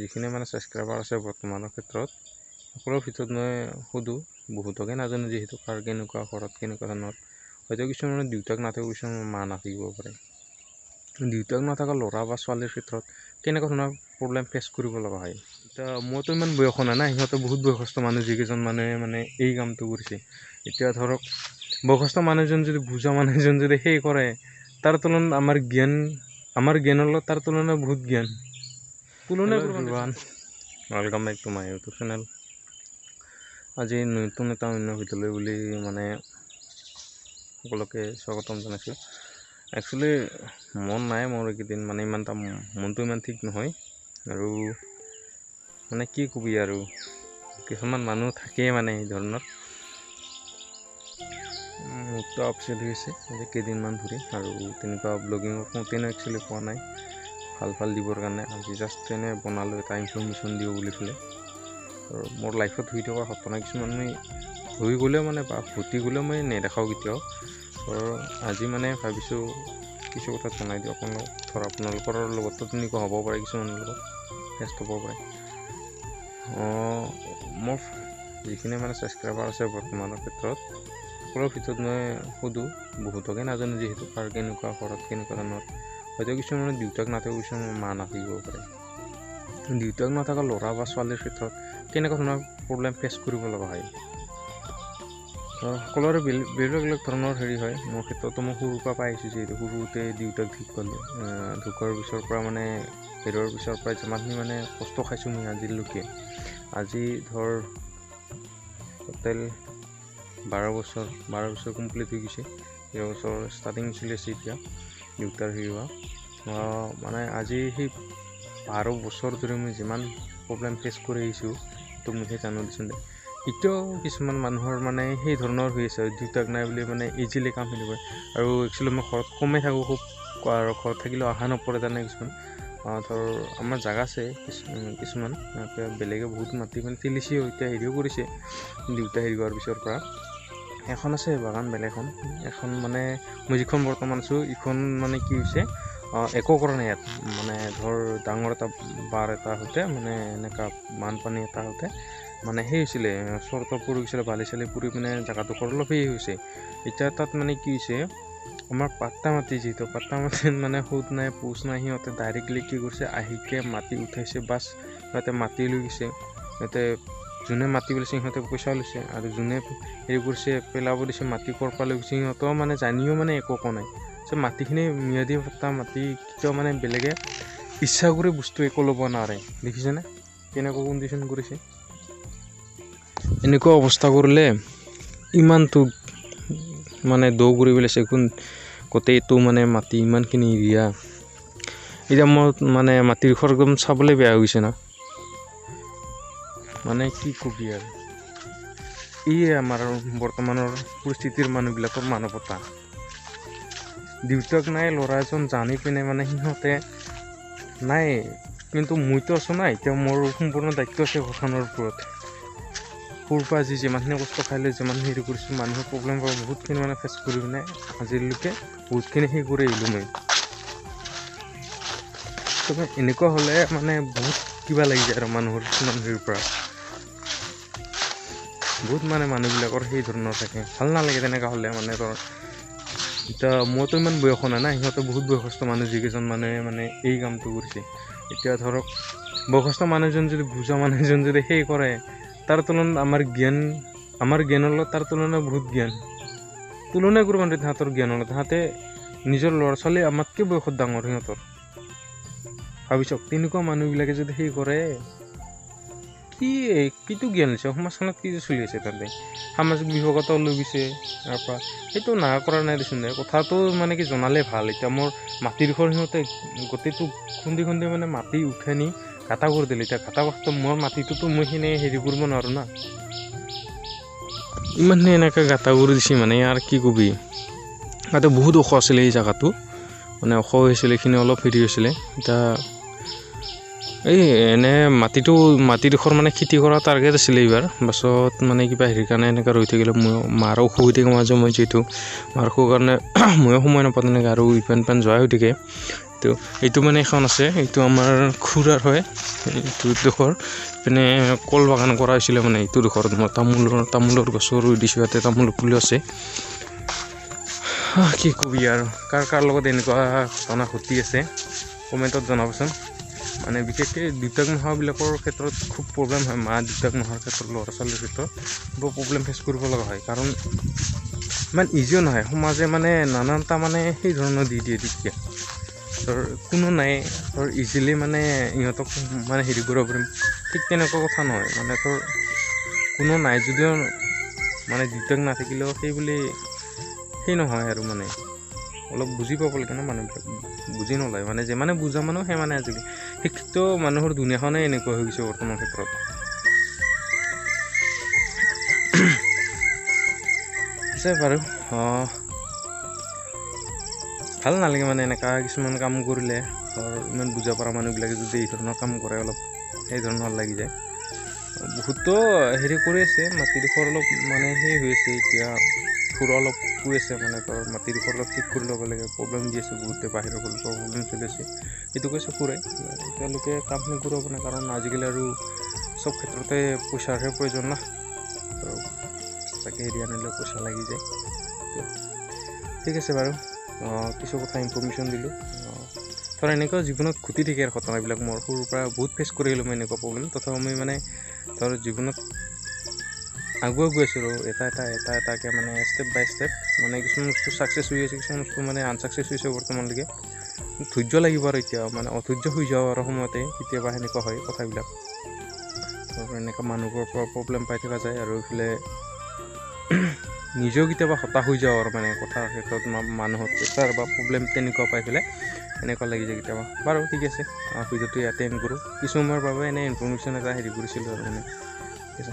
যিখিনি মানে ছাবস্ক্ৰাইবাৰ আছে বৰ্তমানৰ ক্ষেত্ৰত সকলোৰ ভিতৰত মই সুধোঁ বহুতকে নাজানো যিহেতু কাৰ কেনেকুৱা ঘৰত কেনেকুৱা ধৰণৰ হয়তো কিছুমানৰ দেউতাক নাথাকিব কিছুমানৰ মা নাথাকিব পাৰে দেউতাক নাথাকা ল'ৰা বা ছোৱালীৰ ক্ষেত্ৰত কেনেকুৱা ধৰণৰ প্ৰব্লেম ফেচ কৰিব লগা হয় এতিয়া মইতো ইমান বয়স হোৱা নাই সিহঁতে বহুত বয়সস্থ মানুহ যিকেইজন মানুহে মানে এই কামটো কৰিছে এতিয়া ধৰক বয়সস্থ মানুহজন যদি বুজা মানুহজন যদি সেই কৰে তাৰ তুলনাত আমাৰ জ্ঞানৰ লগত তাৰ তুলনাত বহুত জ্ঞান তুলনা welcome back to my YouTube channel আজি নতুন এটা অন্য ভিডিঅ'লৈ বুলি মানে সকলোকে স্বাগতম জনাইছোঁ একচুৱেলি মন নাই মোৰ এইকেইদিন মানে ইমান এটা মনটো ইমান ঠিক নহয় আৰু মানে কি কবি আৰু কিছুমান মানুহ থাকেই মানে এই ধৰণৰ মুডটো আপচেট হৈছে আজি কেইদিনমান ধৰি আৰু তেনেকুৱা ব্লগিঙৰ কণ্টেণ্ট একচুৱেলি পোৱা নাই ভাল দিবৰ কাৰণে আজি জাষ্ট এনে বনালোঁ এটা ইনফৰমেশ্যন দিওঁ বুলি পেলাই আৰু মোৰ লাইফত হৈ থকা ঘটনা কিছুমান মই হৈ গ'লেও মানে বা ঘটি গ'লেও মই নেদেখাওঁ কেতিয়াও আৰু আজি মানে ভাবিছোঁ কিছু কথা জনাই দিওঁ আপোনালোকৰ লগতো তেনেকুৱা হ'ব পাৰে কিছুমানৰ লগত ফেষ্ট হ'ব পাৰে মোৰ যিখিনি মানে ছাবস্ক্ৰাইবাৰ আছে বৰ্তমানৰ ক্ষেত্ৰত সকলোৰ ভিতৰত মই সুধোঁ বহুতকে নাজানো যিহেতু কাৰ কেনেকুৱা ঘৰত কেনেকুৱা ধৰণৰ হয়তো কিছুমানৰ দেউতাক নাথাকিব কিছুমানৰ মা নাথাকিব পাৰে দেউতাক নাথাকা ল'ৰা বা ছোৱালীৰ ক্ষেত্ৰত কেনেকুৱা ধৰণৰ প্ৰব্লেম ফেচ কৰিব লগা হয় সকলোৰে বেলেগ ধৰণৰ হেৰি হয় মোৰ ক্ষেত্ৰতো মই সৰুৰ পৰা পাই আহিছোঁ যিহেতু সৰুতে দেউতাক ঢুকোৱাৰ পিছৰ পৰা মানে হেৰুৱাৰ পিছৰ পৰা যিমানখিনি মানে কষ্ট খাইছোঁ মই আজিলৈকে আজি ধৰ টোটেল 12 বছৰ কমপ্লিট হৈ গৈছে 13 বছৰ ষ্টাৰ্টিং চলি আছে এতিয়া দেউতাৰ হেৰুৱা মানে আজি সেই 12 বছৰ ধৰি মই যিমান প্ৰব্লেম ফেচ কৰি আহিছোঁ তো মইহে জানো দিচোন দে এতিয়াও কিছুমান মানুহৰ মানে সেই ধৰণৰ হৈ আছে দেউতাক নাই বুলি মানে ইজিলি কামখিনি কৰে আৰু একচুৱেলি মই ঘৰত কমেই থাকোঁ খুব আৰু ঘৰত থাকিলেও অহা নপৰে জানে কিছুমান ধৰ আমাৰ জাগা আছে কিছুমান বেলেগে বহুত মাটি মানে তিলিচিও এতিয়া হেৰিও কৰিছে দেউতা হেৰি হোৱাৰ পিছৰ পৰা এখন আছে বাগান বেলেগ এখন মানে মই যিখন বৰ্তমান আছোঁ ইখন মানে কি হৈছে একো কৰা নাই ইয়াত মানে ধৰ ডাঙৰ এটা বাৰ এটা হওঁতে মানে এনেকুৱা বানপানী এটা হওঁতে মানে সেই হৈছিলে চৰ্ট পৰি গৈছিলে বালি চালি পৰি মানে জেগাডোখৰ অলপ সেই হৈছে এতিয়া তাত মানে কি হৈছে আমাৰ পাট্টা মাটি যিহেতু পাট্টা মাটিত মানে সুত নাই পোচ নাই সিহঁতে ডাইৰেক্টলি কি কৰিছে আহিকে মাটি উঠাইছে বাছ সিহঁতে মাটি লৈ গৈছে সিহঁতে যোনে মাটি পেলাইছে সিহঁতে পইচা লৈছে আৰু যোনে হেৰি কৰিছে পেলাব দিছে মাটি কৰপা লৈ গৈছে সিহঁতেও মানে জানিও মানে একো নাই যে মাটিখিনি ম্যাদী পট্টা মাটি কেতিয়াও মানে বেলেগে ইচ্ছা কৰি বস্তু একো ল'ব নোৱাৰে দেখিছেনে কেনেকুৱা কণ্ডিশ্যন কৰিছে এনেকুৱা অৱস্থা কৰিলে ইমানটো মানে দৌ কৰি পেলাইছে গোটেইটো মানে মাটি ইমানখিনি এৰিয়া এতিয়া মই মানে মাটিৰ ঘৰ একদম চাবলৈ বেয়া হৈ গৈছে না মানে কি কবি আৰু আমাৰ বৰ্তমানৰ পৰিস্থিতিৰ মানুহবিলাকৰ মানৱতা দেউতাক নাই ল'ৰা এজন জানি পিনে মানে সিহঁতে নাই কিন্তু মইতো আছো না এতিয়া মোৰ সম্পূৰ্ণ দায়িত্ব আছে ঘৰখনৰ ওপৰত সৰুৰ পৰা আজি যিমানখিনি কষ্ট খাই লৈ যিমানখিনি হেৰি কৰিছোঁ মানুহৰ প্ৰব্লেম পৰা বহুতখিনি মানে ফেচ কৰি পিনে আজিলৈকে বহুতখিনি সেই কৰি আহিলোঁ মই এনেকুৱা হ'লে মানে বহুত কিবা লাগি যায় আৰু মানুহৰ কিছুমান হেৰিৰ পৰা বহুত মানে মানুহবিলাকৰ সেই ধৰণৰ থাকে ভাল নালাগে তেনেকুৱা হ'লে মানে ধৰ এতিয়া মইতো ইমান বয়স হোৱা নাই সিহঁতে বহুত বয়সস্থ মানুহ যিকেইজন মানুহে মানে এই কামটো কৰিছে এতিয়া ধৰক বয়সস্থ মানুহজন যদি বুজা মানুহজন যদি সেই কৰে তাৰ তুলনাত আমাৰ জ্ঞানৰ লগত তাৰ তুলনাত বহুত জ্ঞান তুলনা কৰিব নোৱাৰে তাহাঁতৰ জ্ঞানৰ লগত তাহাঁতে নিজৰ ল'ৰা ছোৱালী আমাতকৈ বয়সত ডাঙৰ সিহঁতৰ ভাবি চাওক তেনেকুৱা মানুহবিলাকে যদি সেই কৰে কিটো জ্ঞান লৈছে সমাজখনত কি চলি আছে তাতে সামাজিক বিভাগতো লৈ গৈছে তাৰ পৰা সেইটো কৰা নাই দেচোন দে কথাটো মানে কি জনালে ভাল এতিয়া মোৰ মাটিডোখৰ সিহঁতে গোটেইটো খুন্দি মানে মাটি উঠাই নি গাঁটা কৰি দিলে এতিয়া গাঁটা বস্তু মোৰ মাটিটোতো মই সেইখিনি হেৰি কৰিব নোৱাৰোঁ না ইমানখিনি এনেকৈ গাঁটা কৰি দিছে মানে আৰু কি কবি তাতে বহুত ওখ আছিলে এই জেগাটো মানে ওখ হৈছিলে এইখিনি অলপ হেৰি হৈছিলে এতিয়া এনে মাটিডোখৰ মানে খেতি কৰা টাৰ্গেট আছিলে এইবাৰ পাছত মানে কিবা হেৰিৰ কাৰণে এনেকৈ ৰৈ থাকিলে মাৰো অসুখ হৈ থাকে মাজে মই যিহেতু মাৰ অসুখৰ কাৰণে ময়ো সময় নাপাওঁ তেনেকৈ আৰু ইপেন যোৱাই হৈ থাকে তো এইটো মানে এখন আছে, এইটো আমাৰ খুৰাৰ হয়। এইটো ডোখৰ পিনে কল বাগান কৰা হৈছিলে মানে এইটো ডোখৰত মই তামোলৰ গছো ৰুই দিছোঁ, ইয়াতে তামোলৰ পুলি আছে। কি কবি আৰু কাৰ লগত এনেকুৱা ঘটনা ঘটি আছে কমেণ্টত জনাবচোন। মানে বিশেষকৈ দেউতাক নোহোৱাবিলাকৰ ক্ষেত্ৰত খুব প্ৰব্লেম হয়, মা দেউতাক নোহোৱাৰ ক্ষেত্ৰত ল'ৰা ছোৱালীৰ ক্ষেত্ৰত বৰ প্ৰব্লেম ফেচ কৰিব লগা হয়। কাৰণ ইমান ইজিও নহয়, সমাজে মানে নানানটা মানে সেই ধৰণৰ দি দিয়ে তেতিয়া ধৰ কোনো নাই ধৰ ইজিলি মানে ইহঁতক মানে হেৰি কৰিব পাৰিম, ঠিক তেনেকুৱা কথা নহয়। মানে ধৰ কোনো নাই যদিও মানে দেউতাক নাথাকিলেও সেই বুলি সেই নহয় আৰু মানে অলপ বুজি পাব লাগে ন মানুহবিলাক, বুজি নলয় মানে যে মানে বুজা মানুহ সেই মানে আজিকালি শিক্ষিত মানুহৰ দুনীয়াখনে এনেকুৱা হৈ গৈছে বৰ্তমান ক্ষেত্ৰত। আছে বাৰু ভাল নালাগে মানে এনেকুৱা কিছুমান কাম কৰিলে। ধৰ ইমান বুজা পৰা মানুহবিলাকে যদি এই ধৰণৰ কাম কৰে অলপ সেই ধৰণৰ লাগি যায়। বহুতো হেৰি কৰি আছে, মাটিডোখৰ অলপ মানে সেই হৈ আছে, এতিয়া খুৰা অলপ কৈ আছে মানে ধৰ মাটিডোখৰ অলপ ঠিক কৰি ল'ব লাগে, প্ৰব্লেম দি আছে বহুতে, বাহিৰৰ ফালৰ পৰা প্ৰব্লেম চলি আছে। সেইটো কৈছে খুৰাই, তেওঁলোকে কামখিনি কৰিব পাৰে কাৰণ আজিকালি আৰু চব ক্ষেত্ৰতে পইচাৰহে প্ৰয়োজন না, ধৰ তাকে হেৰি আনিলেও পইচা লাগি যায়। ঠিক আছে বাৰু, কিছু কথা ইনফৰ্মেশ্যন দিলোঁ। ধৰ এনেকুৱা জীৱনত ঘটি থাকে আৰু ঘটনাবিলাক মোৰ সৰুৰ পৰা বহুত ফেচ কৰি আহিলোঁ মই এনেকুৱা প্ৰব্লেম। তথাপি মই মানে ধৰ জীৱনত আগুৱাই গৈ আছোঁ আৰু এটাকৈ মানে ষ্টেপ বাই ষ্টেপ। মানে কিছুমান বস্তু ছাকচেছ হৈ আছে, কিছুমান বস্তু মানে আনছাকচেছ হৈছে বৰ্তমানলৈকে। ধৈৰ্য লাগিব আৰু এতিয়া মানে অধৈৰ্য হৈ যাওঁ আৰু সময়তে কেতিয়াবা সেনেকুৱা হয় কথাবিলাক। ধৰ এনেকুৱা মানুহবোৰৰ পৰা প্ৰব্লেম পাই থকা যায় আৰু এইফালে নিজেও কেতিয়াবা হতাশ হৈ যাওঁ আৰু মানে কথাৰ ক্ষেত্ৰত মানুহৰ প্ৰেছাৰ বা প্ৰব্লেম তেনেকুৱা পাই পেলাই এনেকুৱা লাগি যায় কেতিয়াবা। বাৰু ঠিক আছে, ভিডিঅ'টো ইয়াতে এণ্ড কৰোঁ। কিছু সময়ৰ বাবে এনেই ইনফৰ্মেশ্যন এটা হেৰি কৰিছিলোঁ আৰু মানে ঠিক আছে।